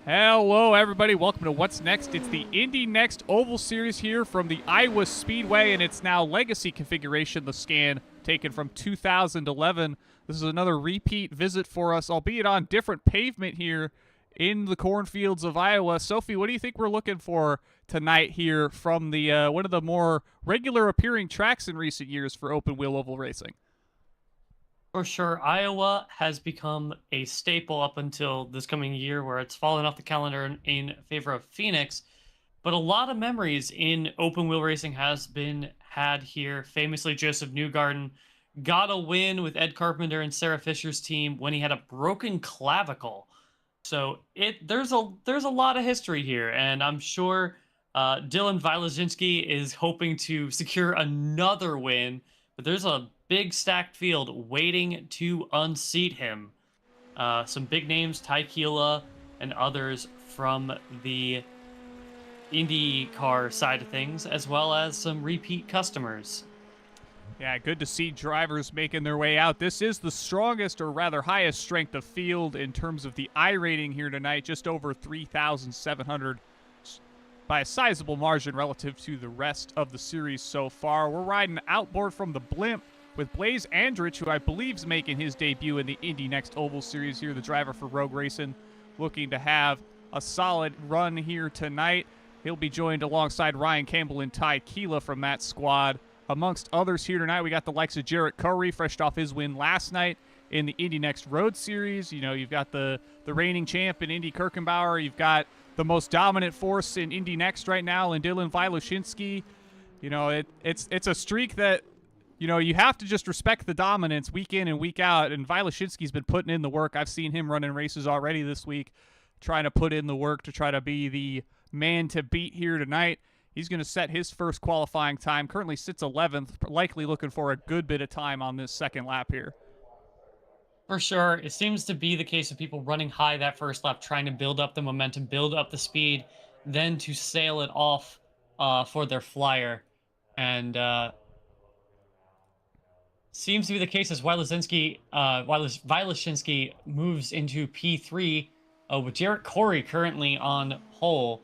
Hello, everybody. Welcome to What's Next. It's the Indy NXT Oval Series here from the Iowa Speedway, and it's now Legacy configuration, the scan taken from 2011. This is another repeat visit for us, albeit on different pavement here in the cornfields of Iowa. Sophie, what do you think we're looking for tonight here from the one of the more regular appearing tracks in recent years for open wheel oval racing? For sure, Iowa has become a staple up until this coming year, where it's fallen off the calendar in favor of Phoenix. But a lot of memories in open wheel racing has been had here. Famously, Josef Newgarden got a win with Ed Carpenter and Sarah Fisher's team when he had a broken clavicle. So there's a lot of history here, and I'm sure Dylan Vilashinsky is hoping to secure another win. But there's a big stacked field waiting to unseat him. Some big names, Ty Keela and others from the IndyCar side of things, as well as some repeat customers. Yeah, good to see drivers making their way out. This is the strongest, or rather highest strength of field in terms of the I rating here tonight, just over 3,700 by a sizable margin relative to the rest of the series so far. We're riding outboard from the blimp with Blaze Andrich, who I believe is making his debut in the Indy NXT Oval Series here, the driver for Rogue Racing, looking to have a solid run here tonight. He'll be joined alongside Ryan Campbell and Ty Keela from that squad. Amongst others here tonight, we got the likes of Jarrett Curry, fresh off his win last night in the Indy NXT Road Series. You know, you've got the reigning champ in Indy Kirkenbauer. You've got the most dominant force in Indy NXT right now in Dylan Vilashinsky. You know, it's a streak that, you know, you have to just respect the dominance week in and week out, and Vilashinsky's been putting in the work. I've seen him running races already this week, trying to put in the work to try to be the man to beat here tonight. He's going to set his first qualifying time. Currently sits 11th, likely looking for a good bit of time on this second lap here. For sure. It seems to be the case of people running high that first lap, trying to build up the momentum, build up the speed, then to sail it off for their flyer. And seems to be the case as Vilashinsky moves into P3 with Jarrett Corey currently on pole.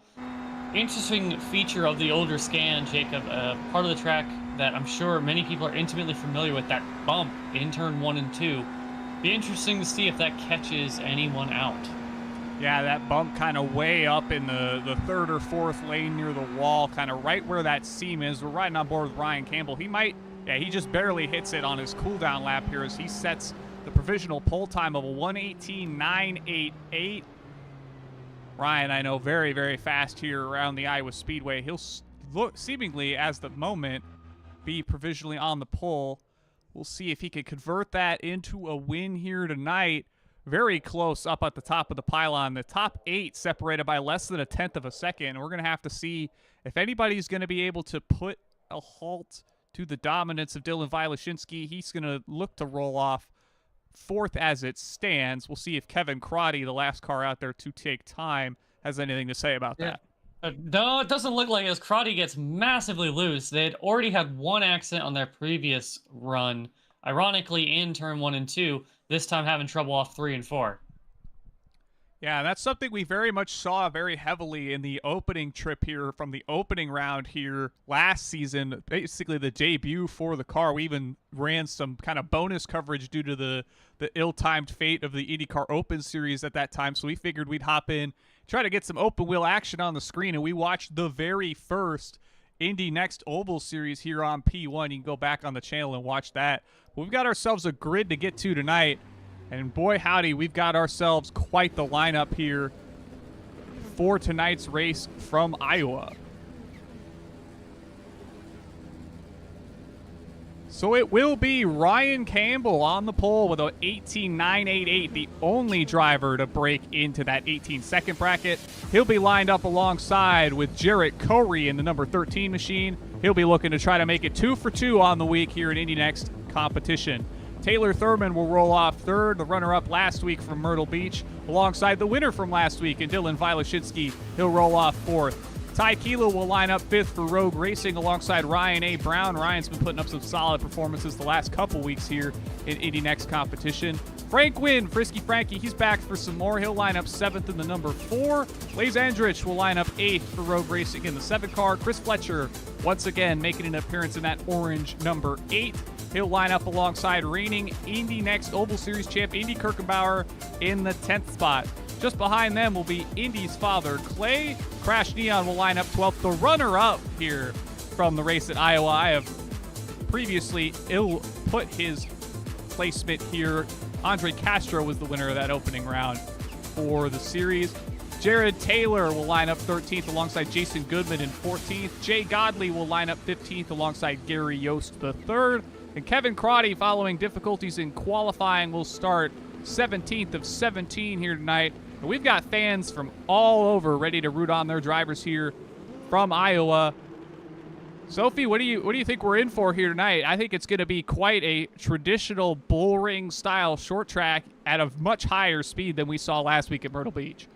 Interesting feature of the older scan, Jacob, part of the track that I'm sure many people are intimately familiar with, that bump in turn 1 and 2. Be interesting to see if that catches anyone out. Yeah, that bump kind of way up in the third or fourth lane near the wall, kind of right where that seam is. We're riding on board with Ryan Campbell. He just barely hits it on his cooldown lap here as he sets the provisional pole time of a 1:18.988. Ryan, I know, very, very fast here around the Iowa Speedway. He'll look seemingly, as the moment, be provisionally on the pole. We'll see if he can convert that into a win here tonight. Very close up at the top of the pylon. The top 8 separated by less than a tenth of a second. We're going to have to see if anybody's going to be able to put a halt to the dominance of Dylan Vilashinsky. He's going to look to roll off 4th as it stands. We'll see if Kevin Crotty, the last car out there to take time, has anything to say about that. No, it doesn't look like it, as Crotty gets massively loose. They had already had one accident on their previous run, ironically in turn 1 and 2, this time having trouble off 3 and 4. Yeah, that's something we very much saw very heavily in the opening trip here from the opening round here last season, basically the debut for the car. We even ran some kind of bonus coverage due to the ill-timed fate of the IndyCar Open Series at that time, so we figured we'd hop in, try to get some open wheel action on the screen, and we watched the very first Indy NXT Oval Series here on P1. You can go back on the channel and watch that. But we've got ourselves a grid to get to tonight. And boy, howdy, we've got ourselves quite the lineup here for tonight's race from Iowa. So it will be Ryan Campbell on the pole with an 18.988, the only driver to break into that 18-second bracket. He'll be lined up alongside with Jarrett Corey in the number 13 machine. He'll be looking to try to make it 2 for 2 on the week here in Indy NXT competition. Taylor Thurman will roll off 3rd, the runner-up last week from Myrtle Beach, alongside the winner from last week, and Dylan Vilashinsky. He'll roll off 4th. Ty Keela will line up 5th for Rogue Racing alongside Ryan A. Brown. Ryan's been putting up some solid performances the last couple weeks here in Indy NXT competition. Franklin, Frisky Frankie, he's back for some more. He'll line up 7th in the number 4. Blaze Andrich will line up 8th for Rogue Racing in the 7 car. Chris Fletcher, once again, making an appearance in that orange number 8. He'll line up alongside reigning Indy NXT Oval Series champ Indy Kirkwood in the 10th spot. Just behind them will be Indy's father, Clay. Crash Neon will line up 12th. The runner-up here from the race at Iowa. I have previously put his placement here. Andre Castro was the winner of that opening round for the series. Jared Taylor will line up 13th alongside Jason Goodman in 14th. Jay Godley will line up 15th alongside Gary Yost III. And Kevin Crotty, following difficulties in qualifying, will start 17th of 17 here tonight. And we've got fans from all over ready to root on their drivers here from Iowa. Sophie, what do you think we're in for here tonight? I think it's going to be quite a traditional bullring style short track at a much higher speed than we saw last week at Myrtle Beach.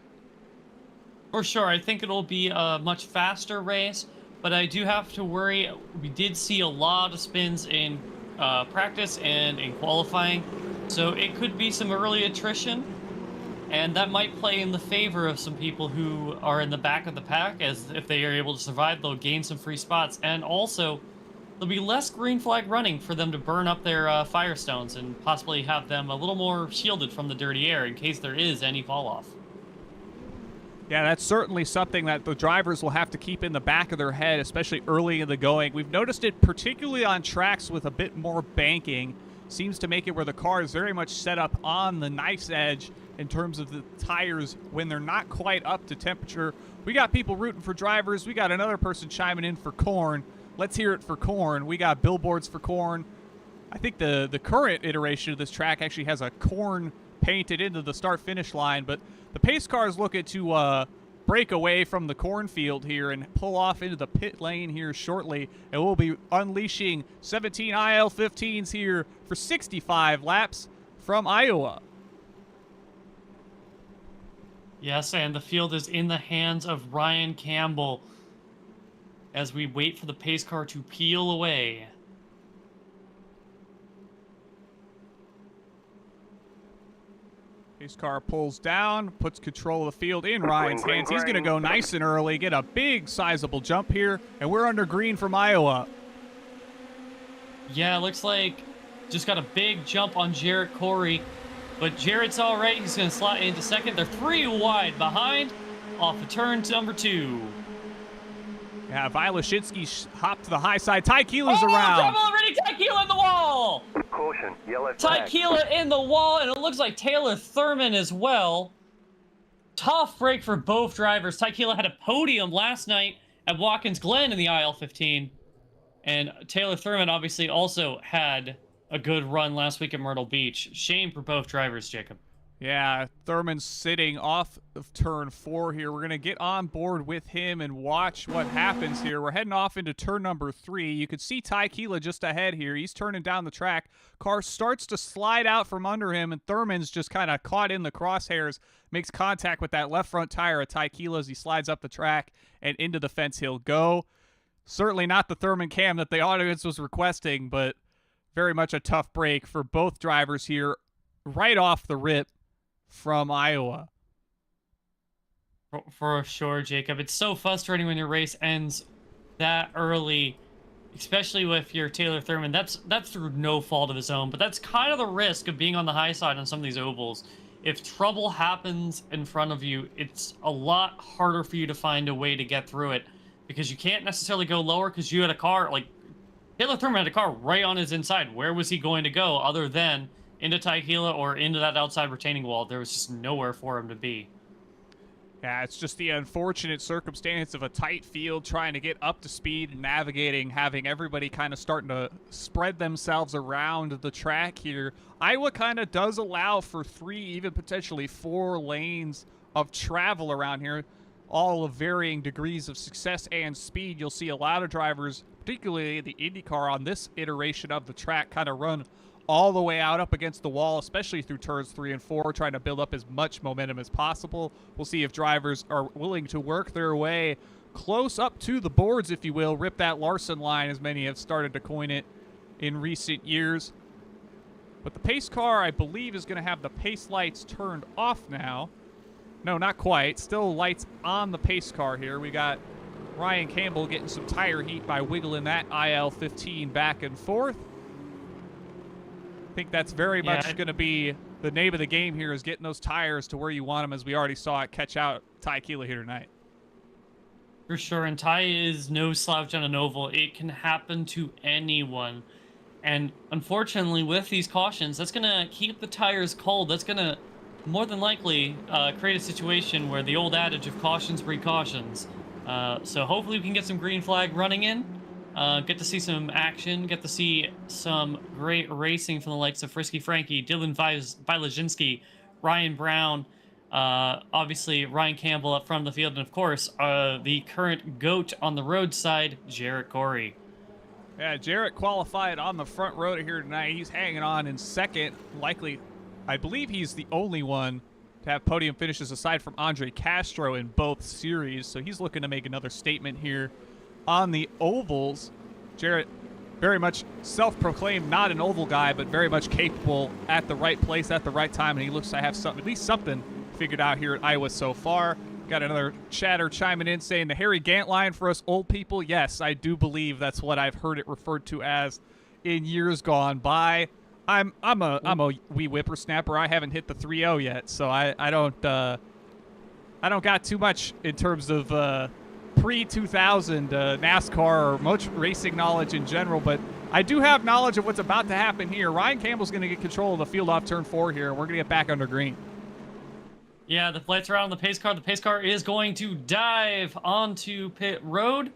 For sure, I think it'll be a much faster race, but I do have to worry. We did see a lot of spins in practice and in qualifying, so it could be some early attrition. And that might play in the favor of some people who are in the back of the pack, as if they are able to survive, they'll gain some free spots. And also, there'll be less green flag running for them to burn up their Firestones and possibly have them a little more shielded from the dirty air in case there is any fall off. Yeah, that's certainly something that the drivers will have to keep in the back of their head, especially early in the going. We've noticed it particularly on tracks with a bit more banking. Seems to make it where the car is very much set up on the nice edge in terms of the tires when they're not quite up to temperature. We got people rooting for drivers. We got another person chiming in for corn. Let's hear it for corn. We got billboards for corn. I think the current iteration of this track actually has a corn painted into the start-finish line, but the pace car is looking to break away from the cornfield here and pull off into the pit lane here shortly, and we'll be unleashing 17 IL-15s here for 65 laps from Iowa. Yes, and the field is in the hands of Ryan Campbell as we wait for the pace car to peel away. Pace car pulls down, puts control of the field in Ryan's hands. He's going to go nice and early, get a big sizable jump here, and we're under green from Iowa. Yeah, looks like just got a big jump on Jarrett Corey. But Jarrett's all right. He's going to slot into second. They're 3 wide behind off of turn number 2. Yeah, Vilashinsky hopped to the high side. Ty Keeler's around. Trouble already. Ty Keeler in the wall. Caution, yellow Ty flag. Keeler in the wall, and it looks like Taylor Thurman as well. Tough break for both drivers. Ty Keeler had a podium last night at Watkins Glen in the IL-15. And Taylor Thurman obviously also had a good run last week at Myrtle Beach. Shame for both drivers, Jacob. Yeah, Thurman's sitting off of turn 4 here. We're going to get on board with him and watch what happens here. We're heading off into turn number 3. You can see Ty Keeler just ahead here. He's turning down the track. Car starts to slide out from under him, and Thurman's just kind of caught in the crosshairs, makes contact with that left front tire of Ty Keeler as he slides up the track and into the fence he'll go. Certainly not the Thurman cam that the audience was requesting, but very much a tough break for both drivers here right off the rip from Iowa. For sure, Jacob. It's so frustrating when your race ends that early, especially with your Taylor Thurman. That's through no fault of his own, but that's kind of the risk of being on the high side on some of these ovals. If trouble happens in front of you, it's a lot harder for you to find a way to get through it because you can't necessarily go lower because you had a car, like Taylor Thurman had a car right on his inside. Where was he going to go other than into Ty Keeler or into that outside retaining wall? There was just nowhere for him to be. Yeah, it's just the unfortunate circumstance of a tight field trying to get up to speed and navigating, having everybody kind of starting to spread themselves around the track here. Iowa kind of does allow for 3, even potentially 4 lanes of travel around here, all of varying degrees of success and speed. You'll see a lot of drivers, particularly the IndyCar on this iteration of the track, kind of run all the way out up against the wall, especially through turns 3 and 4, trying to build up as much momentum as possible. We'll see if drivers are willing to work their way close up to the boards, if you will, rip that Larson line, as many have started to coin it in recent years. But the pace car, I believe, is going to have the pace lights turned off now. No, not quite. Still lights on the pace car here. We got Ryan Campbell getting some tire heat by wiggling that IL-15 back and forth. I think that's very much going to be the name of the game here, is getting those tires to where you want them, as we already saw it catch out Ty Keela here tonight. For sure, and Ty is no slouch on an oval. It can happen to anyone. And unfortunately, with these cautions, that's going to keep the tires cold. That's going to more than likely create a situation where the old adage of cautions breed cautions. So hopefully we can get some green flag running in, get to see some action, get to see some great racing from the likes of Frisky Frankie, Dylan Vilazinski, Ryan Brown, obviously Ryan Campbell up front of the field, and of course the current GOAT on the roadside, Jarrett Corey. Yeah, Jarrett qualified on the front row here tonight. He's hanging on in second. Likely, I believe he's the only one to have podium finishes aside from Andre Castro in both series. So he's looking to make another statement here on the ovals. Jarrett, very much self-proclaimed not an oval guy, but very much capable at the right place at the right time. And he looks to have something, at least something figured out here at Iowa so far. Got another chatter chiming in saying the Harry Gant line for us old people. Yes, I do believe that's what I've heard it referred to as in years gone by. I'm a wee whippersnapper. I haven't hit the 3.0 yet, so I don't got too much in terms of pre-2000 NASCAR or much racing knowledge in general, but I do have knowledge of what's about to happen here. Ryan Campbell's going to get control of the field off turn 4 here, and we're going to get back under green. Yeah, the lights are out on the pace car. The pace car is going to dive onto pit road.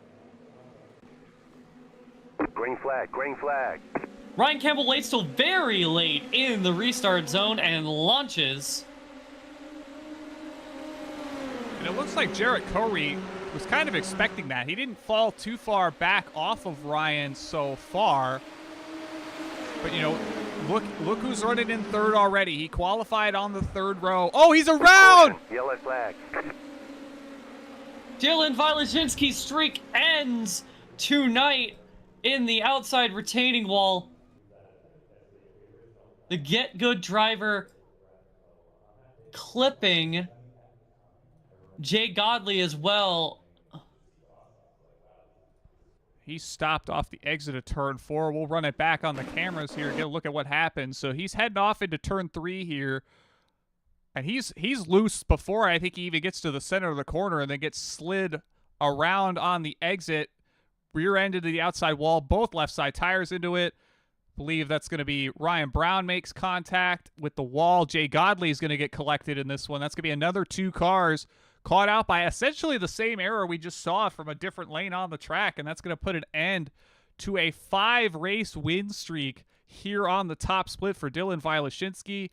Green flag, green flag. Ryan Campbell waits till very late in the restart zone and launches. And it looks like Jarrett Corey was kind of expecting that. He didn't fall too far back off of Ryan so far. But, you know, look who's running in third already. He qualified on the third row. Oh, he's around! Yellow flag. Dylan Vilazinski's streak ends tonight in the outside retaining wall. The Get Good driver clipping Jay Godley as well. He stopped off the exit of turn 4. We'll run it back on the cameras here, get a look at what happened. So he's heading off into turn 3 here. And he's loose before I think he even gets to the center of the corner, and then gets slid around on the exit, rear end into the outside wall, both left side tires into it. Believe that's going to be Ryan Brown makes contact with the wall. Jay Godley is going to get collected in this one. That's going to be another 2 cars caught out by essentially the same error we just saw from a different lane on the track, and that's going to put an end to a 5-race win streak here on the top split for Dylan Vilazinski.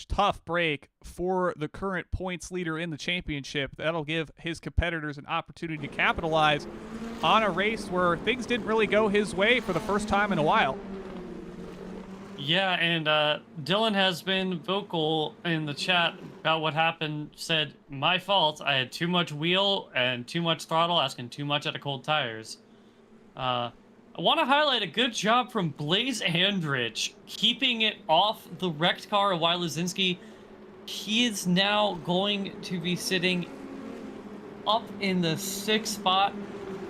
Tough break for the current points leader in the championship. That'll give his competitors an opportunity to capitalize on a race where things didn't really go his way for the first time in a while. Yeah, and Dylan has been vocal in the chat about what happened. Said, my fault. I had too much wheel and too much throttle, asking too much out of cold tires. I want to highlight a good job from Blaze Andrich, keeping it off the wrecked car of Vilazinski. He is now going to be sitting up in the 6th spot.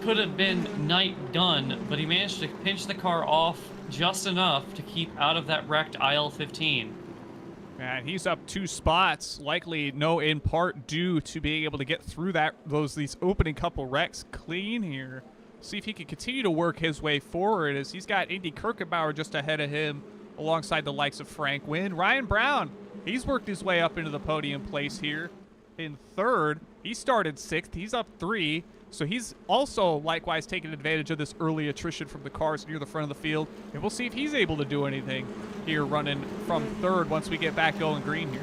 Could have been night done, but he managed to pinch the car off just enough to keep out of that wrecked IL-15. And he's up 2 spots, likely in part due to being able to get through these opening couple wrecks clean here. See if he can continue to work his way forward, as he's got Indy Kirkwood just ahead of him alongside the likes of Frank Wynn. Ryan Brown, he's worked his way up into the podium place here in 3rd. He started 6th. He's up 3. So he's also likewise taking advantage of this early attrition from the cars near the front of the field. And we'll see if he's able to do anything here running from 3rd once we get back going green here.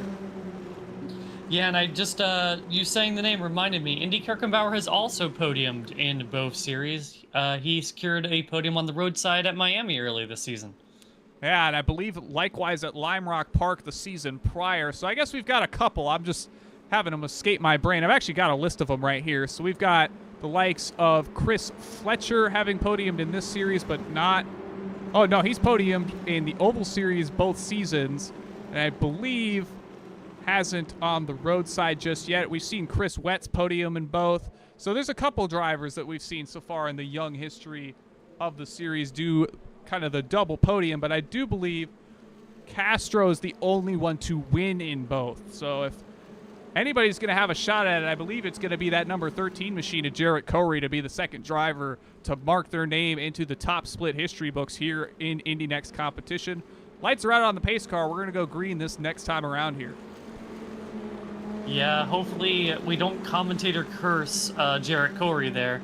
Yeah, and I just, you saying the name reminded me, Indy Kirkwood has also podiumed in both series. He secured a podium on the roadside at Miami early this season. Yeah, and I believe likewise at Lime Rock Park the season prior. So I guess we've got a couple. I'm just having them escape my brain. I've actually got a list of them right here. So we've got the likes of Chris Fletcher having podiumed in this series, but not Oh, no, he's podiumed in the Oval Series both seasons, and I believe hasn't on the road side just yet. We've seen Chris Wett's podium in both. So there's a couple drivers that we've seen so far in the young history of the series do kind of the double podium, but I do believe Castro is the only one to win in both. So if anybody's going to have a shot at it, I believe it's going to be that number 13 machine of Jarrett Corey to be the second driver to mark their name into the top split history books here in Indy NXT competition. Lights are out on the pace car. We're going to go green this next time around here. Yeah, hopefully we don't commentator curse Jarrett Corey there.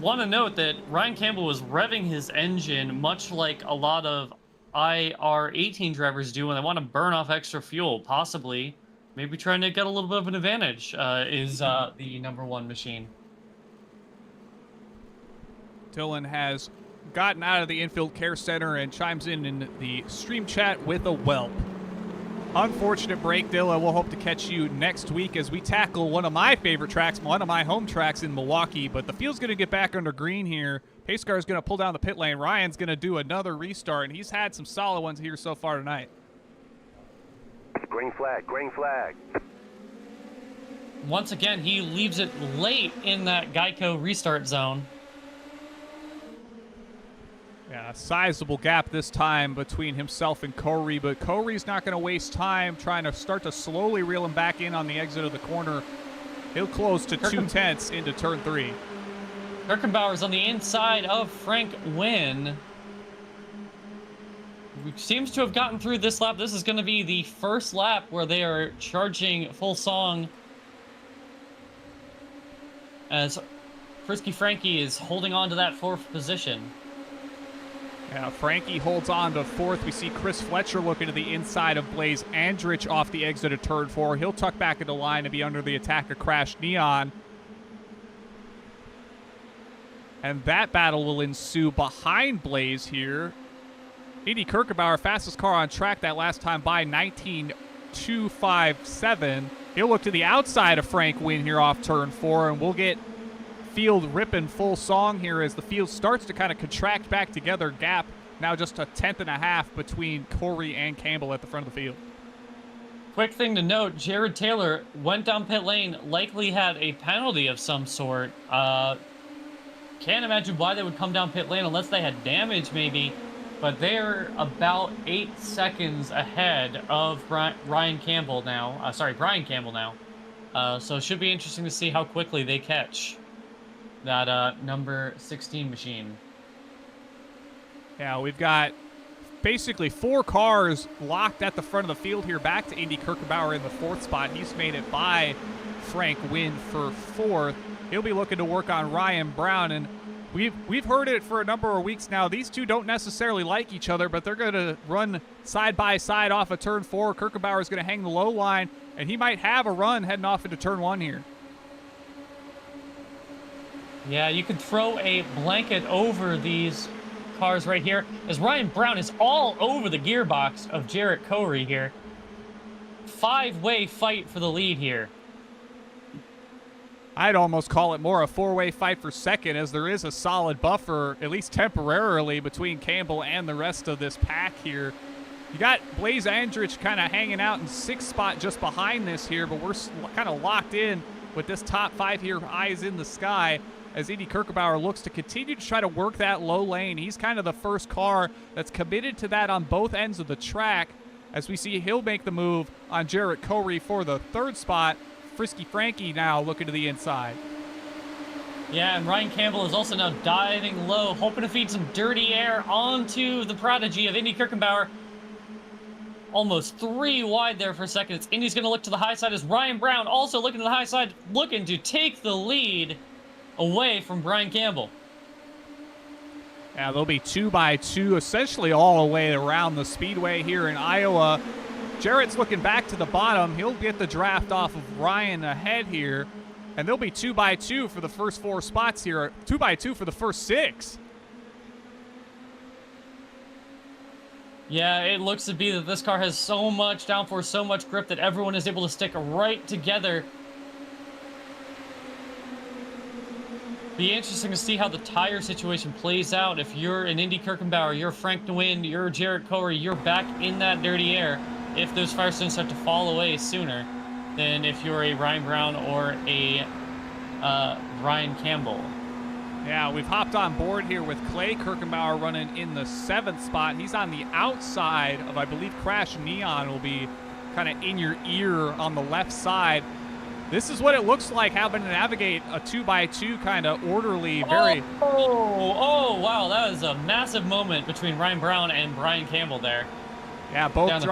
Want to note that Ryan Campbell was revving his engine much like a lot of IR18 drivers do when they want to burn off extra fuel, possibly. Maybe trying to get a little bit of an advantage is the number 1 machine. Dylan has gotten out of the infield care center and chimes in the stream chat with a whelp. Unfortunate break, Dylan. We'll hope to catch you next week as we tackle one of my favorite tracks, one of my home tracks in Milwaukee. But the field's going to get back under green here. Pace car is going to pull down the pit lane. Ryan's going to do another restart, and he's had some solid ones here so far tonight. Green flag, green flag. Once again, he leaves it late in that Geico restart zone. Yeah, a sizable gap this time between himself and Corey, but Corey's not going to waste time trying to start to slowly reel him back in on the exit of the corner. He'll close to 2/10 into turn 3. Kirkenbauer's on the inside of Frank Wynn. Seems to have gotten through this lap. This is going to be the first lap where they are charging full song, as Frisky Frankie is holding on to that 4th position. Yeah, Frankie holds on to 4th. We see Chris Fletcher looking to the inside of Blaze Andrich off the exit of turn 4. He'll tuck back into line and be under the attack of Crash Neon. And that battle will ensue behind Blaze here. Indy Kirkwood, fastest car on track that last time by 19.257. He'll look to the outside of Frank Wynn here off turn 4, and we'll get field ripping full song here as the field starts to kind of contract back together. Gap now just 1.5 between Corey and Campbell at the front of the field. Quick thing to note, Jared Taylor went down pit lane, likely had a penalty of some sort. Can't imagine why they would come down pit lane unless they had damage maybe, but they're about 8 seconds ahead of Brian Campbell now. So it should be interesting to see how quickly they catch that number 16 machine. Yeah, we've got basically 4 cars locked at the front of the field here. Back to Indy Kirkwood in the 4th spot. He's made it by Frank Wynn for 4th. He'll be looking to work on Ryan Brown, and we've heard it for a number of weeks now. These two don't necessarily like each other, but they're going to run side by side off of turn 4. Kirkwood is going to hang the low line, and he might have a run heading off into turn 1 here. Yeah, you could throw a blanket over these cars right here, as Ryan Brown is all over the gearbox of Jarrett Corey here. 5-way fight for the lead here. I'd almost call it more a 4-way fight for second, as there is a solid buffer, at least temporarily, between Campbell and the rest of this pack here. You got Blaze Andrich kind of hanging out in 6th spot just behind this here, but we're kind of locked in with this top 5 here, eyes in the sky, as Indy Kirkwood looks to continue to try to work that low lane. He's kind of the first car that's committed to that on both ends of the track, as we see he'll make the move on Jarrett Corey for the 3rd spot. Frisky Frankie now looking to the inside. Yeah, and Ryan Campbell is also now diving low, hoping to feed some dirty air onto the prodigy of Indy Kirkwood. Almost 3 wide there for a second. Indy's going to look to the high side as Ryan Brown also looking to the high side, looking to take the lead away from Brian Campbell. Yeah, they'll be 2x2 essentially all the way around the speedway here in Iowa. Jarrett's looking back to the bottom. He'll get the draft off of Ryan ahead here, and they'll be 2x2 for the first 4 spots here. 2x2 for the first 6. Yeah, it looks to be that this car has so much downforce, so much grip that everyone is able to stick right together. Be interesting to see how the tire situation plays out. If you're an Indy Kirkenbauer, you're Frank Nguyen, you're Jarrett Corey, you're back in that dirty air if those Firestones start to fall away sooner than if you're a Ryan Brown or a Ryan Campbell. Yeah, we've hopped on board here with Clay Kirkenbauer running in the 7th spot. He's on the outside of, I believe, Crash Neon will be kind of in your ear on the left side. This is what it looks like having to navigate a 2x2 kind of orderly, very... Oh, wow, that was a massive moment between Ryan Brown and Brian Campbell there. Yeah, both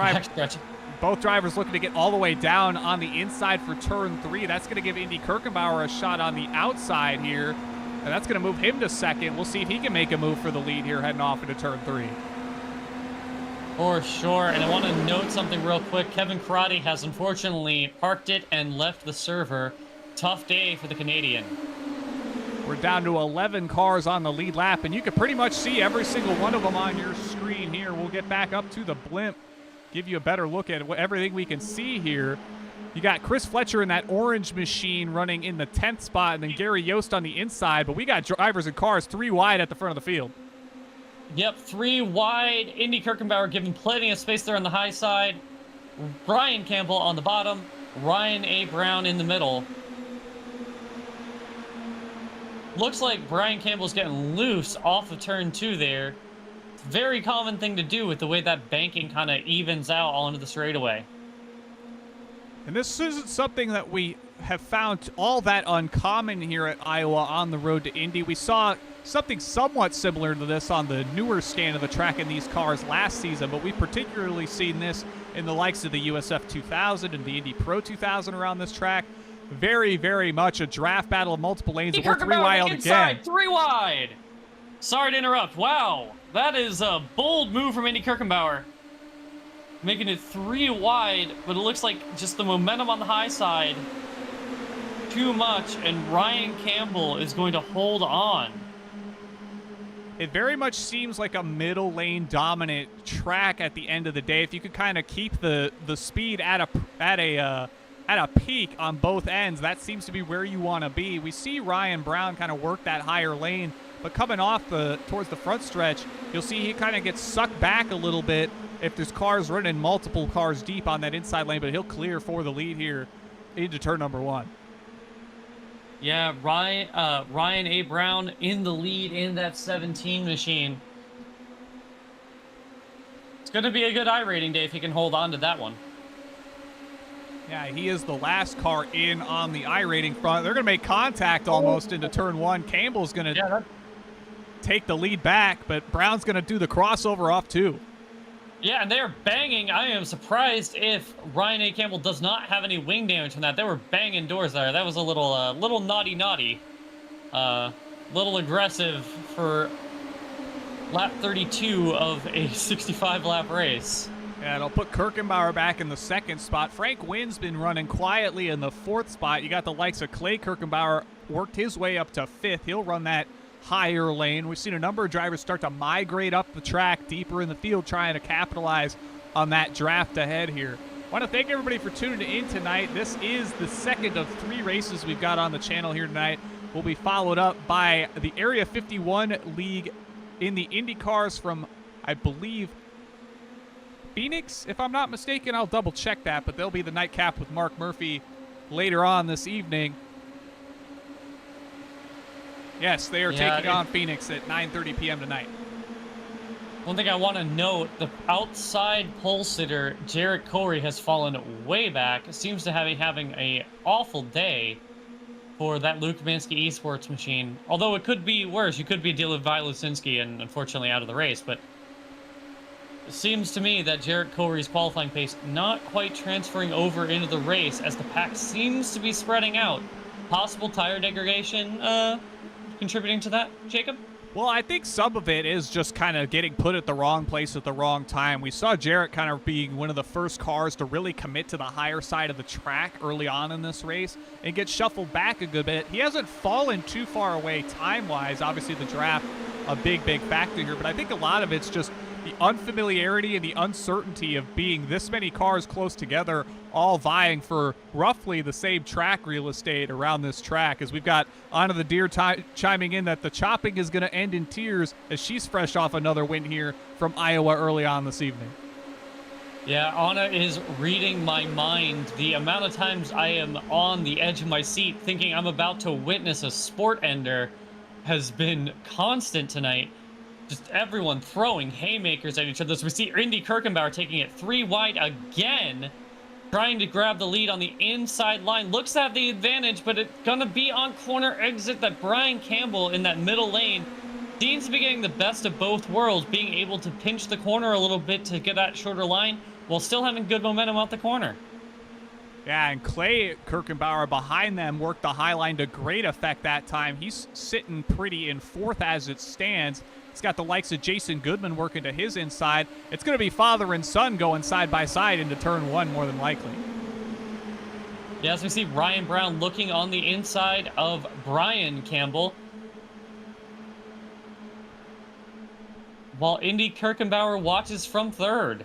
drivers looking to get all the way down on the inside for turn 3. That's going to give Indy Kirkenbauer a shot on the outside here, and that's going to move him to 2nd. We'll see if he can make a move for the lead here heading off into turn 3. For sure, and I want to note something real quick. Kevin Karate has unfortunately parked it and left the server. Tough day for the Canadian. We're down to 11 cars on the lead lap, and you can pretty much see every single one of them on your screen here. We'll get back up to the blimp, give you a better look at everything we can see here. You got Chris Fletcher in that orange machine running in the 10th spot, and then Gary Yost on the inside, but we got drivers and cars 3 wide at the front of the field. Yep, 3 wide. Indy Kirkenbauer giving plenty of space there on the high side. Brian Campbell on the bottom. Ryan A. Brown in the middle. Looks like Brian Campbell's getting loose off of turn 2 there. It's a very common thing to do with the way that banking kind of evens out onto the straightaway. And this isn't something that we have found all that uncommon here at Iowa on the road to Indy. We saw something somewhat similar to this on the newer scan of the track in these cars last season, but we've particularly seen this in the likes of the USF 2000 and the Indy Pro 2000 around this track. Very, very much a draft battle of multiple lanes. Indy We're 3 wide again. 3 wide. Sorry to interrupt. Wow, that is a bold move from Indy Kirkenbauer. Making it 3 wide, but it looks like just the momentum on the high side too much, and Ryan Campbell is going to hold on. It very much seems like a middle lane dominant track at the end of the day. If you could kind of keep the speed at a peak on both ends, that seems to be where you want to be. We see Ryan Brown kind of work that higher lane, but coming off towards the front stretch, you'll see he kind of gets sucked back a little bit if there's cars running multiple cars deep on that inside lane, but he'll clear for the lead here into turn number 1. Yeah, Ryan A. Brown in the lead in that 17 machine. It's going to be a good iRating day if he can hold on to that one. Yeah, he is the last car in on the iRating front. They're going to make contact almost into turn 1. Campbell's going to take the lead back, but Brown's going to do the crossover off too. Yeah, and they're banging. I am surprised if Ryan A. Campbell does not have any wing damage from that. They were banging doors there. That was a little naughty. Little aggressive for lap 32 of a 65-lap race. Yeah, it'll put Kirkenbauer back in the 2nd spot. Frank Wynn's been running quietly in the 4th spot. You got the likes of Clay Kirkenbauer worked his way up to 5th. He'll run that higher lane. We've seen a number of drivers start to migrate up the track deeper in the field, trying to capitalize on that draft ahead here. I want to thank everybody for tuning in tonight. This is the 2nd of 3 races we've got on the channel here tonight. Will be followed up by the Area 51 League in the Indy cars from, I believe, Phoenix, if I'm not mistaken. I'll double check that, but there'll be the nightcap with Mark Murphy later on this evening. Yes, they are taking on Phoenix at 9:30 p.m. tonight. One thing I want to note, the outside pole sitter, Jarrett Corey, has fallen way back. Seems to be having an awful day for that Luke Mansky Esports machine. Although it could be worse. You could be dealing with Lucinski and unfortunately out of the race. But it seems to me that Jarrett Corey's qualifying pace not quite transferring over into the race as the pack seems to be spreading out. Possible tire degradation contributing to that, Jacob? Well, I think some of it is just kind of getting put at the wrong place at the wrong time. We saw Jarrett kind of being one of the first cars to really commit to the higher side of the track early on in this race and get shuffled back a good bit. He hasn't fallen too far away time-wise. Obviously, the draft, a big factor here, but I think a lot of it's just the unfamiliarity and the uncertainty of being this many cars close together, all vying for roughly the same track real estate around this track. As we've got Anna the Deer chiming in that the chopping is going to end in tears as she's fresh off another win here from Iowa early on this evening. Yeah, Anna is reading my mind. The amount of times I am on the edge of my seat thinking I'm about to witness a sport ender has been constant tonight. Just everyone throwing haymakers at each other. So we see Indy Kirkenbauer taking it 3 wide again, trying to grab the lead on the inside line. Looks to have the advantage, but it's going to be on corner exit that Brian Campbell in that middle lane seems to be getting the best of both worlds, being able to pinch the corner a little bit to get that shorter line while still having good momentum out the corner. Yeah, and Clay Kirkenbauer behind them worked the high line to great effect that time. He's sitting pretty in 4th as it stands. He's got the likes of Jason Goodman working to his inside. It's going to be father and son going side by side into turn 1 more than likely. Yeah, as we see Ryan Brown looking on the inside of Brian Campbell, while Indy Kirkenbauer watches from 3rd.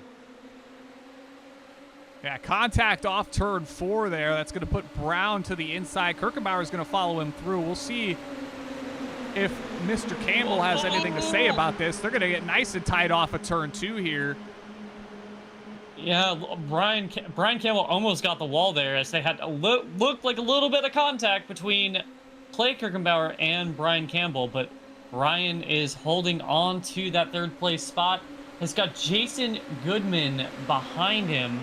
Yeah, contact off turn 4 there. That's going to put Brown to the inside. Kirkenbauer is going to follow him through. We'll see if Mr. Campbell has anything to say about this. They're going to get nice and tight off of turn 2 here. Yeah, Brian Campbell almost got the wall there as they had looked like a little bit of contact between Clay Kirkenbauer and Brian Campbell, but Brian is holding on to that 3rd place spot. Has got Jason Goodman behind him.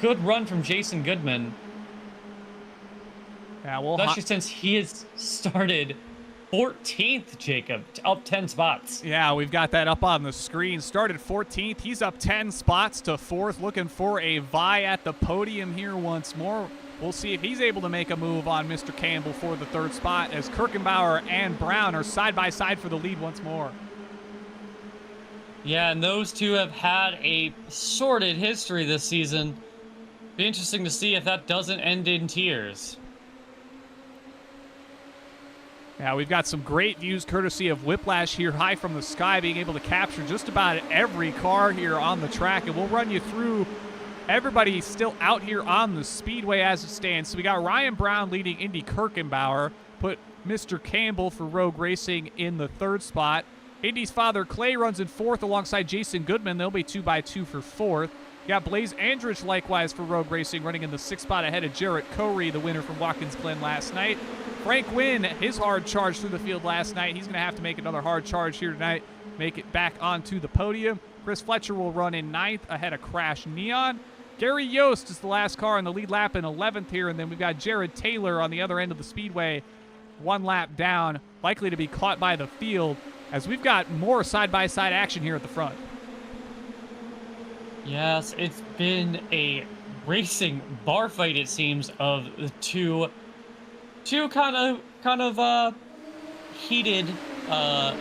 Good run from Jason Goodman. Yeah, well, especially since he has started 14th, Jacob, up 10 spots. Yeah, we've got that up on the screen. Started 14th. He's up 10 spots to 4th, looking for a vie at the podium here once more. We'll see if he's able to make a move on Mr. Campbell for the 3rd spot as Kirkenbauer and Brown are side by side for the lead once more. Yeah, and those two have had a sordid history this season. Be interesting to see if that doesn't end in tears. Yeah, we've got some great views courtesy of Whiplash here high from the sky, being able to capture just about every car here on the track. And we'll run you through everybody still out here on the speedway as it stands. So we got Ryan Brown leading Indy Kirkenbauer, put Mr. Campbell for Rogue Racing in the 3rd spot. Indy's father Clay runs in 4th alongside Jason Goodman. They'll be 2x2 for 4th. You got Blaze Andrich likewise for Rogue Racing running in the 6th spot ahead of Jarrett Corey, the winner from Watkins Glen last night. Frank Wynn, his hard charge through the field last night. He's going to have to make another hard charge here tonight, make it back onto the podium. Chris Fletcher will run in 9th ahead of Crash Neon. Gary Yost is the last car on the lead lap in 11th here, and then we've got Jared Taylor on the other end of the speedway, 1 lap down, likely to be caught by the field, as we've got more side-by-side action here at the front. Yes, it's been a racing bar fight, it seems, of the two kind of heated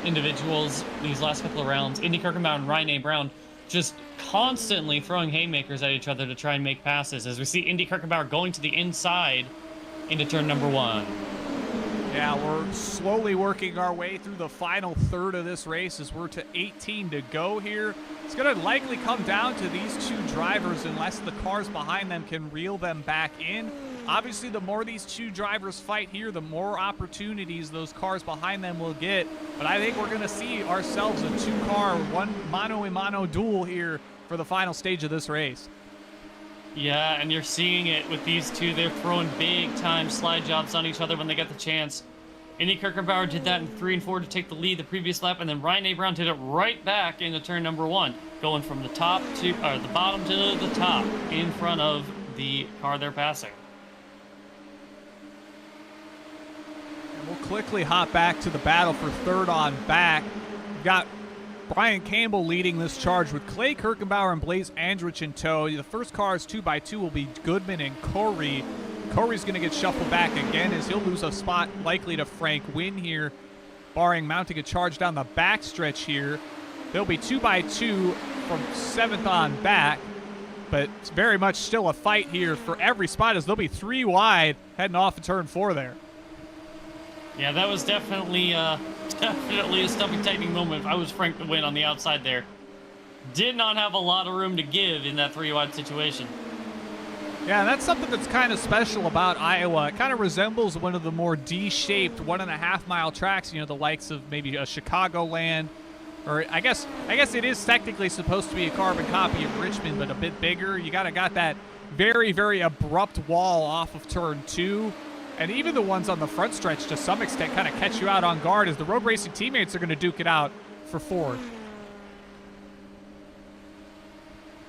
individuals these last couple of rounds. Indy Kirkenbauer and Ryan A. Brown just constantly throwing haymakers at each other to try and make passes, as we see Indy Kirkenbauer going to the inside into turn number 1. Yeah, we're slowly working our way through the final third of this race as we're to 18 to go here. It's going to likely come down to these 2 drivers unless the cars behind them can reel them back in. Obviously, the more these 2 drivers fight here, the more opportunities those cars behind them will get. But I think we're going to see ourselves a 2-car, 1 mano-a-mano duel here for the final stage of this race. Yeah, and you're seeing it with these 2. They're throwing big-time slide jobs on each other when they get the chance. Indy Kirkenbauer did that in 3 and 4 to take the lead the previous lap, and then Ryan A. Brown did it right back into turn number 1, going from the top to the bottom to the top in front of the car they're passing. And we'll quickly hop back to the battle for 3rd on back. We've got Brian Campbell leading this charge with Clay Kirkenbauer and Blaze Andrich in tow. The first cars 2x2 will be Goodman and Corey. Corey's going to get shuffled back again as he'll lose a spot likely to Frank Wynn here, barring mounting a charge down the backstretch here. There'll be 2x2 from 7th on back, but it's very much still a fight here for every spot as there'll be 3 wide heading off of turn 4 there. Yeah, that was definitely definitely a stomach tightening moment. If I was Frank to win on the outside there. Did not have a lot of room to give in that 3-wide situation. Yeah, that's something that's kind of special about Iowa. It kind of resembles one of the more D-shaped 1.5-mile tracks, you know, the likes of maybe a Chicagoland, or I guess it is technically supposed to be a carbon copy of Richmond, but a bit bigger. You got that very, very abrupt wall off of turn 2. And even the ones on the front stretch, to some extent, kind of catch you out on guard as the road racing teammates are going to duke it out for fourth.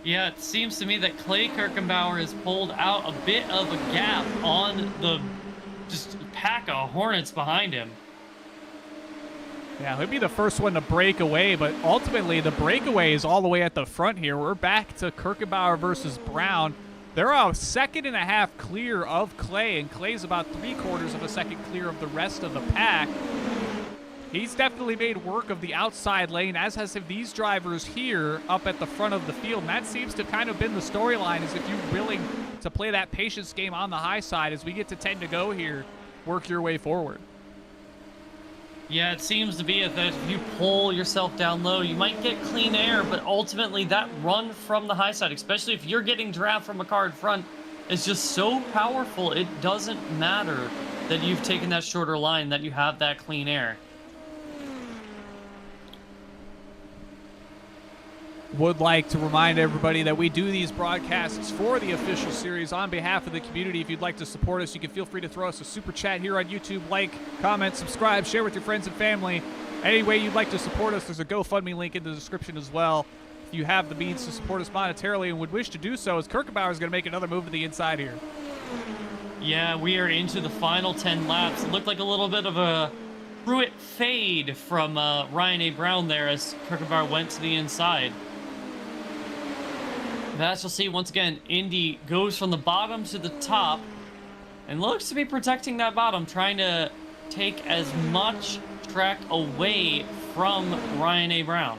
Yeah, it seems to me that Clay Kirkenbauer has pulled out a bit of a gap on the just pack of Hornets behind him. Yeah, he'll be the first one to break away, but ultimately the breakaway is all the way at the front here. We're back to Kirkenbauer versus Brown. They're a 1.5 seconds clear of Clay, and Clay's about 3/4 of a second clear of the rest of the pack. He's definitely made work of the outside lane, as has these drivers here up at the front of the field. And that seems to kind of been the storyline, is if you're willing to play that patience game on the high side as we get to 10 to go here, work your way forward. Yeah, it seems to be that if you pull yourself down low, you might get clean air, but ultimately that run from the high side, especially if you're getting draft from a car in front, is just so powerful. It doesn't matter that you've taken that shorter line, that you have that clean air. Would like to remind everybody that we do these broadcasts for the official series on behalf of the community. If you'd like to support us, you can feel free to throw us a super chat here on YouTube. Like, comment, subscribe, share with your friends and family. Any way you'd like to support us, there's a GoFundMe link in the description as well. If you have the means to support us monetarily and would wish to do so, as Kirkenbauer is going to make another move to the inside here. Yeah, we are into the final 10 laps. It looked like a little bit of a Pruitt fade from Ryan A. Brown there as Kirkenbauer went to the inside. As you'll see, once again, Indy goes from the bottom to the top and looks to be protecting that bottom, trying to take as much track away from Ryan A. Brown.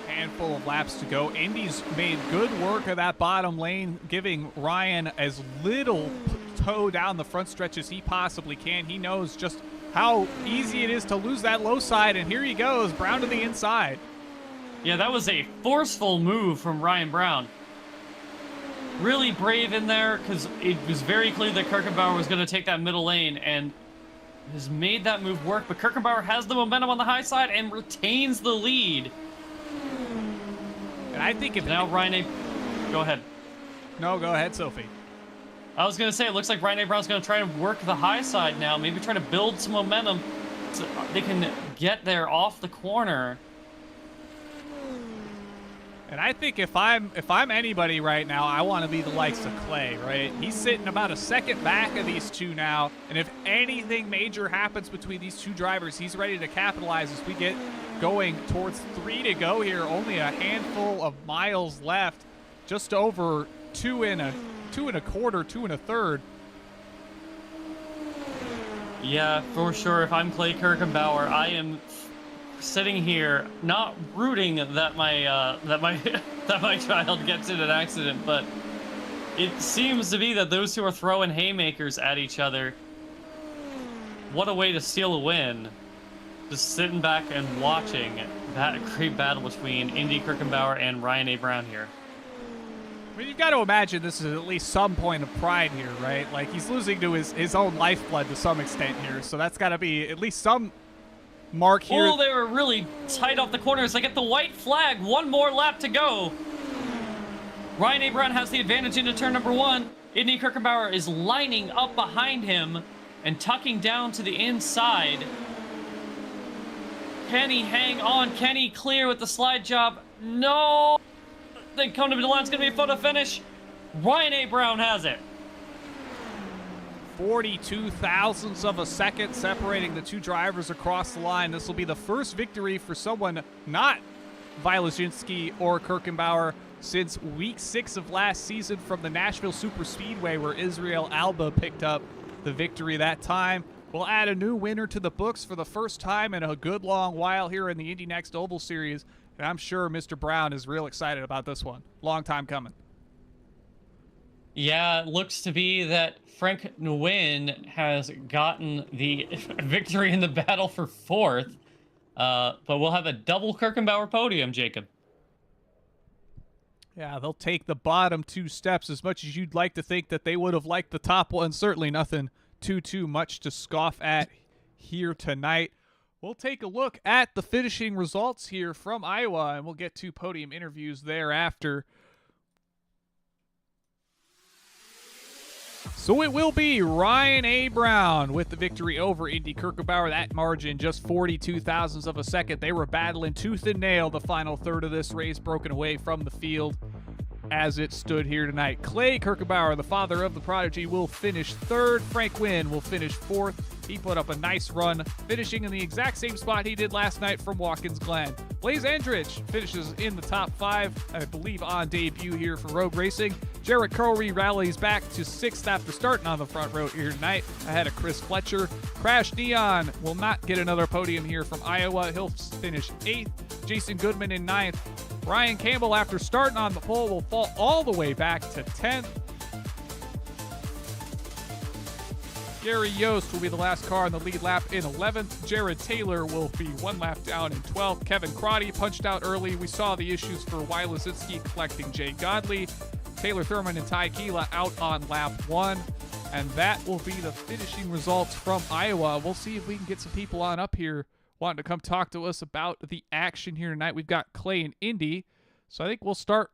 Handful of laps to go. Indy's made good work of that bottom lane, giving Ryan as little toe down the front stretch as he possibly can. He knows just how easy it is to lose that low side, and here he goes, Brown to the inside. Yeah, that was a forceful move from Ryan Brown. Really brave in there, because it was very clear that Kirkenbauer was going to take that middle lane, and has made that move work, but Kirkenbauer has the momentum on the high side and retains the lead. And I think if now Ryan A... Go ahead. No, go ahead, Sophie. I was going to say, it looks like Ryan A. Brown's going to try and work the high side now. Maybe try to build some momentum so they can get there off the corner. And I think if I'm anybody right now, I want to be the likes of Clay, right? He's sitting about a second back of these two now. And if anything major happens between these two drivers, he's ready to capitalize as we get going towards 3 to go here. Only a handful of miles left. Just over 2 1/4, 2 1/3. Yeah, for sure. If I'm Clay Kirkenbauer, I am sitting here not rooting that my that my child gets in an accident, but it seems to be that those two are throwing haymakers at each other. What a way to steal a win. Just sitting back and watching that great battle between Indy Kirkenbauer and Ryan A. Brown here. I mean, you've got to imagine this is at least some point of pride here, right? Like, he's losing to his own lifeblood to some extent here, so that's got to be at least some mark here. Oh, they were really tight off the corners. They get the white flag. One more lap to go. Ryan A. Brown has the advantage into turn number 1. Indy Kirkenbauer is lining up behind him and tucking down to the inside. Can he hang on? Can he clear with the slide job? No! Then come to the line. It's going to be a photo finish. Ryan A. Brown has it. 42 thousandths of a second separating the two drivers across the line. This will be the first victory for someone not Vilazinski or Kirkenbauer since week 6 of last season from the Nashville Superspeedway, where Israel Alba picked up the victory that time. We'll add a new winner to the books for the first time in a good long while here in the Indy NXT Oval Series. And I'm sure Mr. Brown is real excited about this one. Long time coming. Yeah, it looks to be that Frank Nguyen has gotten the victory in the battle for fourth. But we'll have a double Kirkenbauer podium, Jacob. Yeah, they'll take the bottom two steps as much as you'd like to think that they would have liked the top one. Certainly nothing too much to scoff at here tonight. We'll take a look at the finishing results here from Iowa, and we'll get to podium interviews thereafter. So it will be Ryan A. Brown with the victory over Indy Kirkwood. That margin just 42 thousandths of a second. They were battling tooth and nail the final third of this race, broken away from the field as it stood here tonight. Clay Kirkwood, the father of the prodigy, will finish third. Frank Wynn will finish fourth. He put up a nice run, finishing in the exact same spot he did last night from Watkins Glen. Blaze Andrich finishes in the top five, I believe on debut here for Rogue Racing. Jarrett Crowley rallies back to sixth after starting on the front row here tonight, ahead of Chris Fletcher. Crash Neon will not get another podium here from Iowa. He'll finish eighth. Jason Goodman in ninth. Ryan Campbell, after starting on the pole, will fall all the way back to 10th. Gary Yost will be the last car in the lead lap in 11th. Jared Taylor will be one lap down in 12th. Kevin Crotty punched out early. We saw the issues for Wylazinski collecting Jay Godley. Taylor Thurman and Ty Gila out on lap 1. And that will be the finishing results from Iowa. We'll see if we can get some people on up here wanting to come talk to us about the action here tonight. We've got Clay and Indy. So I think we'll start,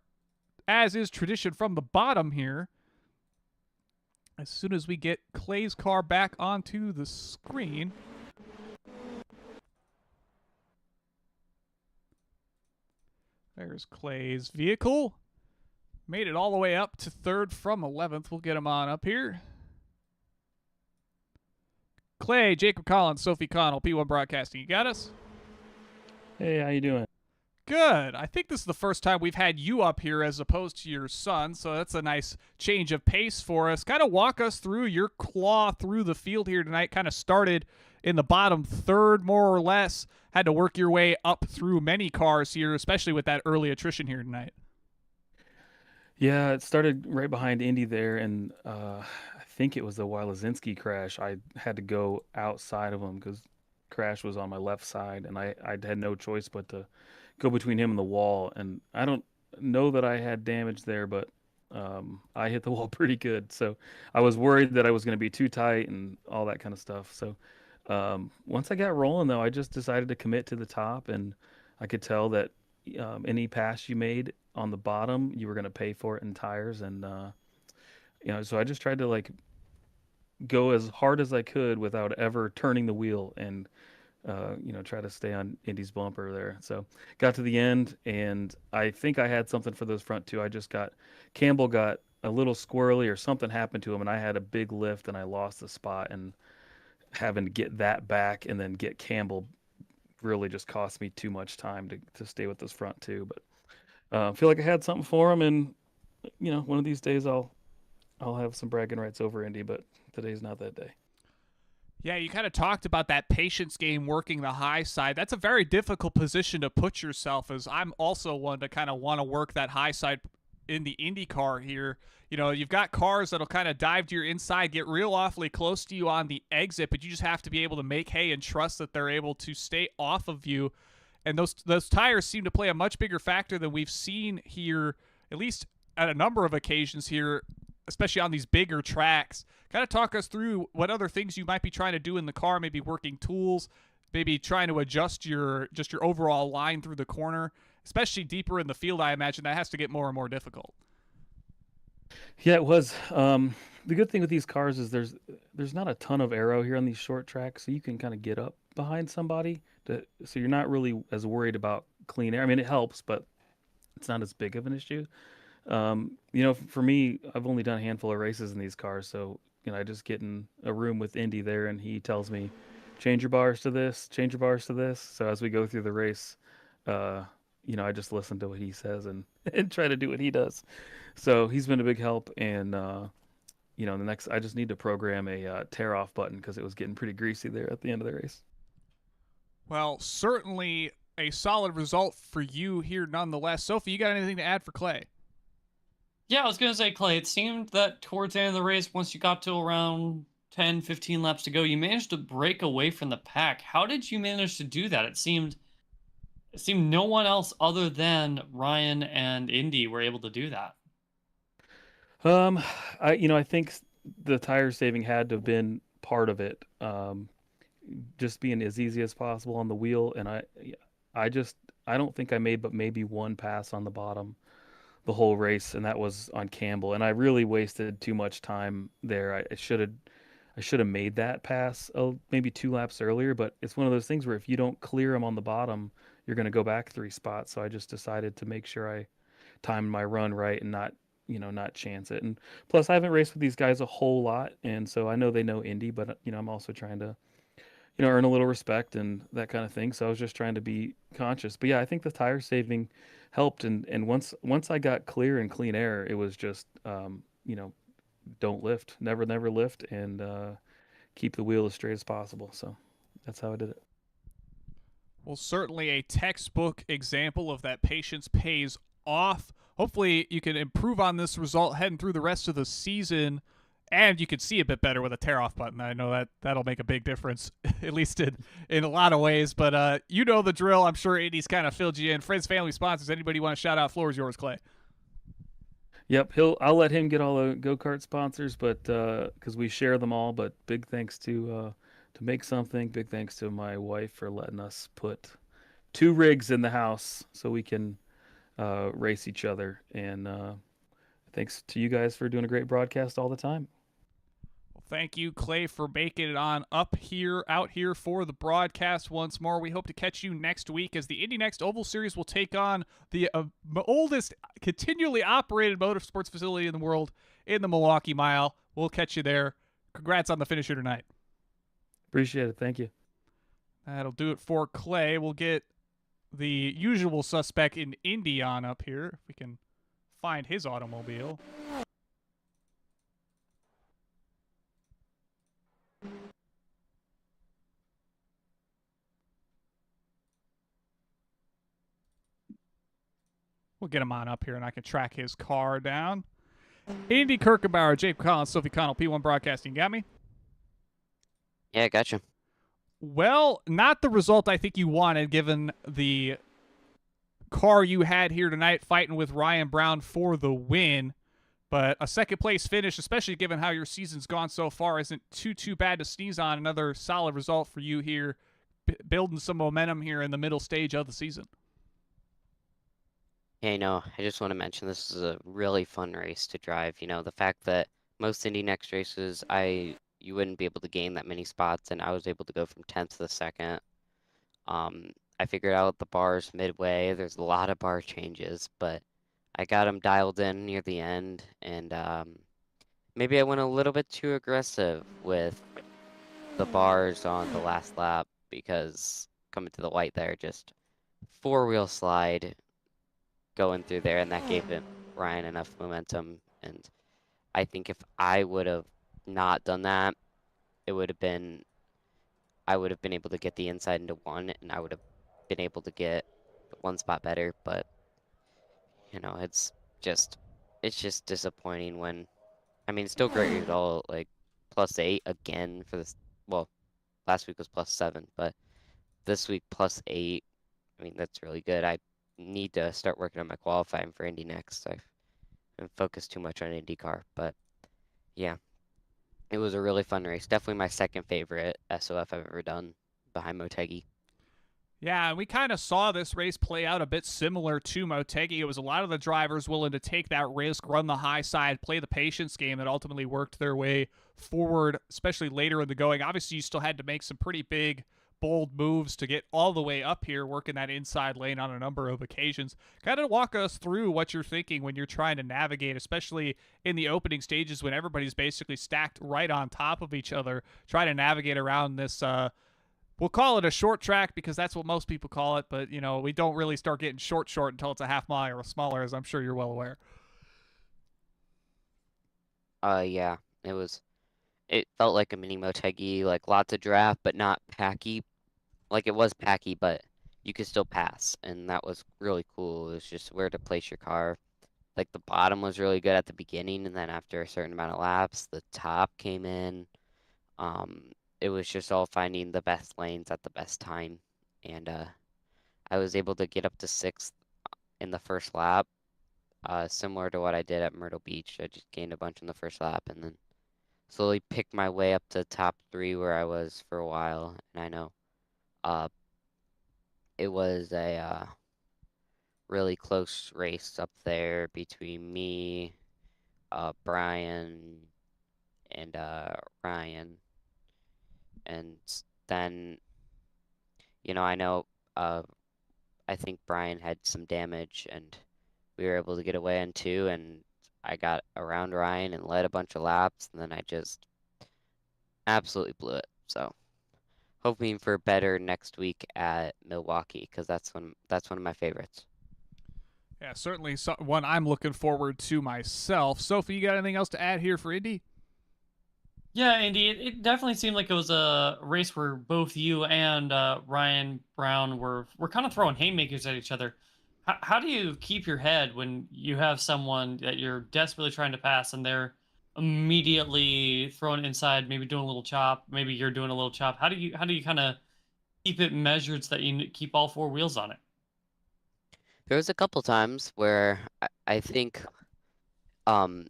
as is tradition, from the bottom here. As soon as we get Clay's car back onto the screen. There's Clay's vehicle. Made it all the way up to third from 11th. We'll get him on up here. Clay, Jacob Collins, Sophie Connell, P1 Broadcasting. You got us? Hey, how you doing? Good. I think this is the first time we've had you up here as opposed to your son, so that's a nice change of pace for us. Kind of walk us through your claw through the field here tonight. Kind of started in the bottom third, more or less. Had to work your way up through many cars here, especially with that early attrition here tonight. Yeah, it started right behind Indy there, and I think it was the Wylazinski crash. I had to go outside of him because crash was on my left side, and I had no choice but to go between him and the wall. And I don't know that I had damage there, but I hit the wall pretty good. So I was worried that I was going to be too tight and all that kind of stuff. So once I got rolling, though, I just decided to commit to the top, and I could tell that any pass you made on the bottom, you were going to pay for it in tires. And, so I just tried to go as hard as I could without ever turning the wheel and, try to stay on Indy's bumper there. So got to the end, and I think I had something for those front two. Campbell got a little squirrely or something happened to him, and I had a big lift and I lost the spot, and having to get that back and then get Campbell really just cost me too much time to stay with those front two. But I feel like I had something for him, and one of these days I'll have some bragging rights over Indy, but today's not that day. Yeah, you kind of talked about that patience game working the high side. That's a very difficult position to put yourself, as I'm also one to kind of want to work that high side in the IndyCar here. You've got cars that'll kind of dive to your inside, get real awfully close to you on the exit, but you just have to be able to make hay and trust that they're able to stay off of you. And those tires seem to play a much bigger factor than we've seen here, at least at a number of occasions here, especially on these bigger tracks. Kind of talk us through what other things you might be trying to do in the car, maybe working tools, maybe trying to adjust your overall line through the corner, especially deeper in the field. I imagine that has to get more and more difficult. Yeah, it was. The good thing with these cars is there's not a ton of aero here on these short tracks, so you can kind of get up behind somebody, so you're not really as worried about clean air. I mean, it helps, but it's not as big of an issue. For me, I've only done a handful of races in these cars, so I just get in a room with Indy there, and he tells me, change your bars to this, change your bars to this. So as we go through the race, I just listen to what he says and try to do what he does. So he's been a big help, and I just need to program a tear off button because it was getting pretty greasy there at the end of the race. Well, certainly a solid result for you here nonetheless. Sophie, you got anything to add for Clay? Yeah, I was gonna say, Clay, it seemed that towards the end of the race, once you got to around 10, 15 laps to go, you managed to break away from the pack. How did you manage to do that? It seemed no one else other than Ryan and Indy were able to do that. Um, I think the tire saving had to have been part of it. Just being as easy as possible on the wheel, and I just I don't think I made but maybe one pass on the bottom the whole race, and that was on Campbell. And I really wasted too much time there. I should have made that pass maybe 2 laps earlier, but it's one of those things where if you don't clear them on the bottom, you're going to go back 3 spots. So I just decided to make sure I timed my run right and not chance it. And plus, I haven't raced with these guys a whole lot, and so I know they know Indy, but I'm also trying to earn a little respect and that kind of thing. So I was just trying to be conscious. But yeah, I think the tire saving helped. And once I got clear and clean air, it was just don't lift, never lift, and keep the wheel as straight as possible. So that's how I did it. Well, certainly a textbook example of that patience pays off. Hopefully, you can improve on this result heading through the rest of the season, and you can see a bit better with a tear-off button. I know that'll make a big difference, at least in a lot of ways. But you know the drill. I'm sure Indy's kind of filled you in. Friends, family, sponsors. Anybody want to shout out? Floor is yours, Clay. Yep, I'll let him get all the go-kart sponsors, but because we share them all. But big thanks to Make Something. Big thanks to my wife for letting us put 2 rigs in the house so we can race each other. And thanks to you guys for doing a great broadcast all the time. Well, thank you, Clay, for making it on out here for the broadcast once more. We hope to catch you next week as the Indy NXT Oval Series will take on the oldest continually operated motorsports facility in the world in the Milwaukee Mile. We'll catch you there. Congrats on the finisher tonight. Appreciate it. Thank you. That'll do it for Clay. We'll get the usual suspect in Indy on up here, if we can find his automobile. We'll get him on up here, and I can track his car down. Indy Kirkwood, Jake Collins, Sophie Connell, P1 Broadcasting. Got me? Yeah, gotcha. Well, not the result I think you wanted, given the car you had here tonight fighting with Ryan Brown for the win. But a second-place finish, especially given how your season's gone so far, isn't too bad to sneeze on. Another solid result for you here, building some momentum here in the middle stage of the season. Hey, no, I just want to mention this is a really fun race to drive. The fact that most Indy NXT races, you wouldn't be able to gain that many spots, and I was able to go from 10th to 2nd. I figured out the bars midway. There's a lot of bar changes, but I got them dialed in near the end, and maybe I went a little bit too aggressive with the bars on the last lap because coming to the white there, just 4-wheel slide going through there, and that gave Ryan enough momentum. And I think if I would have not done that, I would have been able to get the inside into 1, and I would have been able to get 1 spot better. But it's just disappointing when, still great result, like +8 again for this. Well, last week was +7, but this week +8. That's really good. I need to start working on my qualifying for Indy next. I've been focused too much on IndyCar, but yeah, it was a really fun race. Definitely my second favorite SOF I've ever done, behind Motegi. Yeah, and we kind of saw this race play out a bit similar to Motegi. It was a lot of the drivers willing to take that risk, run the high side, play the patience game that ultimately worked their way forward, especially later in the going. Obviously, you still had to make some pretty big, bold moves to get all the way up here, working that inside lane on a number of occasions. Kind of walk us through what you're thinking when you're trying to navigate, especially in the opening stages when everybody's basically stacked right on top of each other, trying to navigate around this, we'll call it a short track because that's what most people call it, but, we don't really start getting short until it's a half mile or smaller, as I'm sure you're well aware. Yeah, it felt like a mini Motegi, like lots of draft, but not packy. Like it was packy, but you could still pass, and that was really cool. It was just where to place your car. like the bottom was really good at the beginning, and then after a certain amount of laps, the top came in. It was just all finding the best lanes at the best time, and I was able to get up to 6th in the first lap, similar to what I did at Myrtle Beach. I just gained a bunch in the first lap, and then slowly picked my way up to top 3 where I was for a while. And I know it was a really close race up there between me, Brian, and Ryan. And then, I know I think Brian had some damage, and we were able to get away on 2, and I got around Ryan and led a bunch of laps, and then I just absolutely blew it. So hoping for better next week at Milwaukee, because that's one of my favorites. Yeah, certainly one I'm looking forward to myself. Sophie, you got anything else to add here for Indy? Yeah, Andy, it definitely seemed like it was a race where both you and Ryan Brown were kind of throwing haymakers at each other. How do you keep your head when you have someone that you're desperately trying to pass and they're immediately throwing inside, maybe doing a little chop, maybe you're doing a little chop? How do you kind of keep it measured so that you keep all 4 wheels on it? There was a couple times where I think I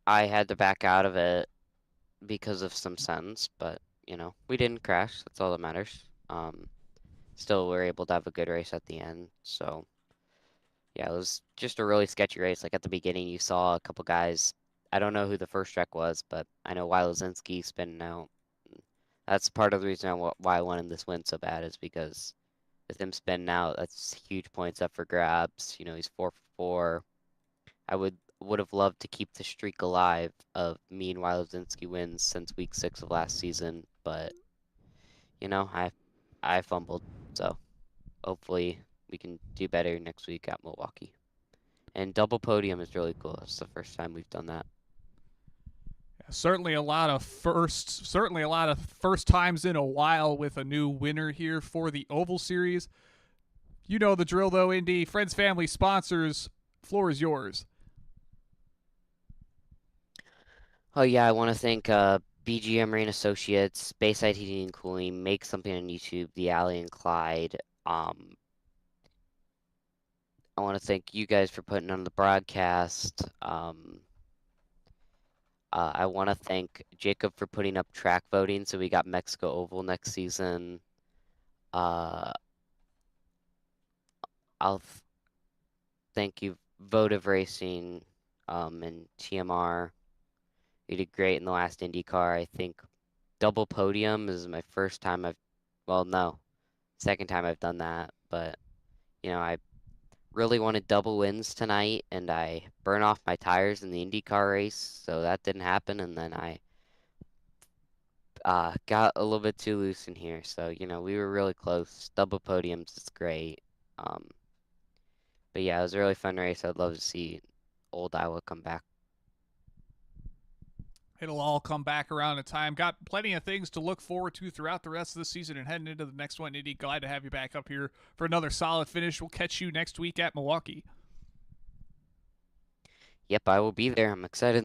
had to back out of it because of some sense, but we didn't crash. That's all that matters. Still, we were able to have a good race at the end. So yeah, it was just a really sketchy race. Like at the beginning, you saw a couple guys. I don't know who the first wreck was, but I know Wylozinski spinning out. That's part of the reason why I wanted this win so bad, is because with him spinning out, that's huge points up for grabs. He's 4 for 4. I would have loved to keep the streak alive of me and Wylozinski wins since week 6 of last season, but I fumbled, so hopefully we can do better next week at Milwaukee. And double podium is really cool. It's the first time we've done that. Yeah, certainly a lot of first times in a while with a new winner here for the Oval Series. You know the drill though, Indy. Friends, family, sponsors, floor is yours. Oh yeah, I want to thank BGM Marine Associates, Bayside Heating and Cooling, Make Something on YouTube, The Alley and Clyde. I want to thank you guys for putting on the broadcast. I want to thank Jacob for putting up track voting, so we got Mexico Oval next season. I'll thank you, Votive Racing, and TMR. You did great in the last IndyCar. I think double podium is my first time second time I've done that. But, I really wanted double wins tonight, and I burned off my tires in the IndyCar race, so that didn't happen. And then I got a little bit too loose in here. So, we were really close. Double podiums is great. But yeah, it was a really fun race. I'd love to see old Iowa come back. It'll all come back around in time. Got plenty of things to look forward to throughout the rest of the season and heading into the next one. Indy, glad to have you back up here for another solid finish. We'll catch you next week at Milwaukee. Yep, I will be there. I'm excited.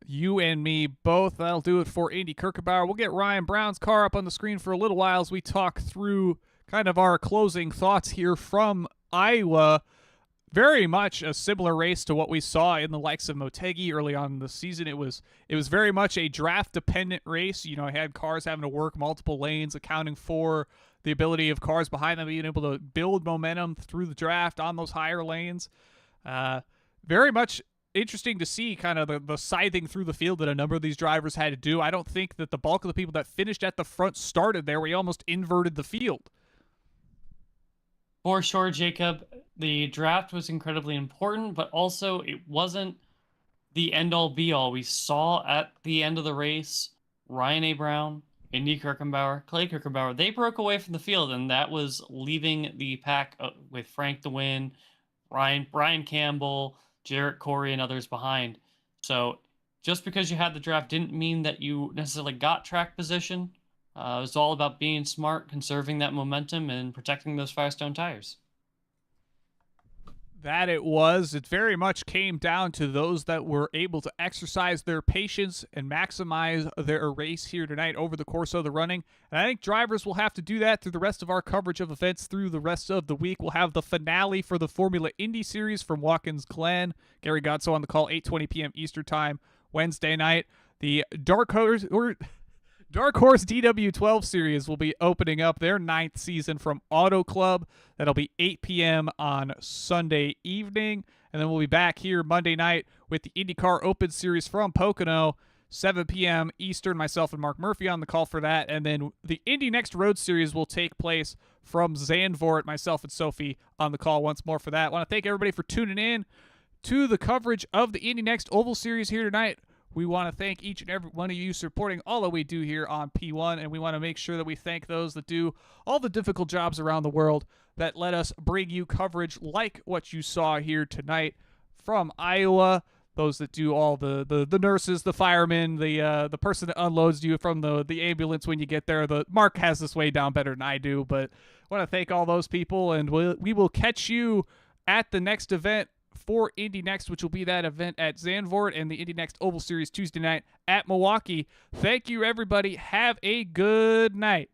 You and me both. That'll do it for Indy Kirkwood. We'll get Ryan Brown's car up on the screen for a little while as we talk through kind of our closing thoughts here from Iowa. Very much a similar race to what we saw in the likes of Motegi early on in the season. It was very much a draft-dependent race. I had cars having to work multiple lanes, accounting for the ability of cars behind them being able to build momentum through the draft on those higher lanes. Very much interesting to see kind of the scything through the field that a number of these drivers had to do. I don't think that the bulk of the people that finished at the front started there. We almost inverted the field. For sure, Jacob. The draft was incredibly important, but also it wasn't the end-all be-all. We saw at the end of the race, Ryan A. Brown, Indy Kirkwood, Clay Kirkwood, they broke away from the field, and that was leaving the pack with Frank DeWin, Brian Campbell, Jarrett Corey, and others behind. So just because you had the draft didn't mean that you necessarily got track position. It was all about being smart, conserving that momentum, and protecting those Firestone tires. That it was. It very much came down to those that were able to exercise their patience and maximize their race here tonight over the course of the running. And I think drivers will have to do that through the rest of our coverage of events through the rest of the week. We'll have the finale for the Formula Indy Series from Watkins Glen. Gary Godso on the call, 8:20 p.m. Eastern Time, Wednesday night. The Dark Horse DW12 Series will be opening up their 9th season from Auto Club. That'll be 8 p.m. on Sunday evening. And then we'll be back here Monday night with the IndyCar Open Series from Pocono, 7 p.m. Eastern. Myself and Mark Murphy on the call for that. And then the Indy Next Road Series will take place from Zandvoort. Myself and Sophie on the call once more for that. I want to thank everybody for tuning in to the coverage of the Indy Next Oval Series here tonight. We want to thank each and every one of you supporting all that we do here on P1, and we want to make sure that we thank those that do all the difficult jobs around the world that let us bring you coverage like what you saw here tonight from Iowa. Those that do all the nurses, the firemen, the person that unloads you from the ambulance when you get there. Mark has this way down better than I do, but I want to thank all those people, and we will catch you at the next event for Indy Next, which will be that event at Zandvoort, and the Indy Next Oval Series Tuesday night at Milwaukee. Thank you, everybody. Have a good night.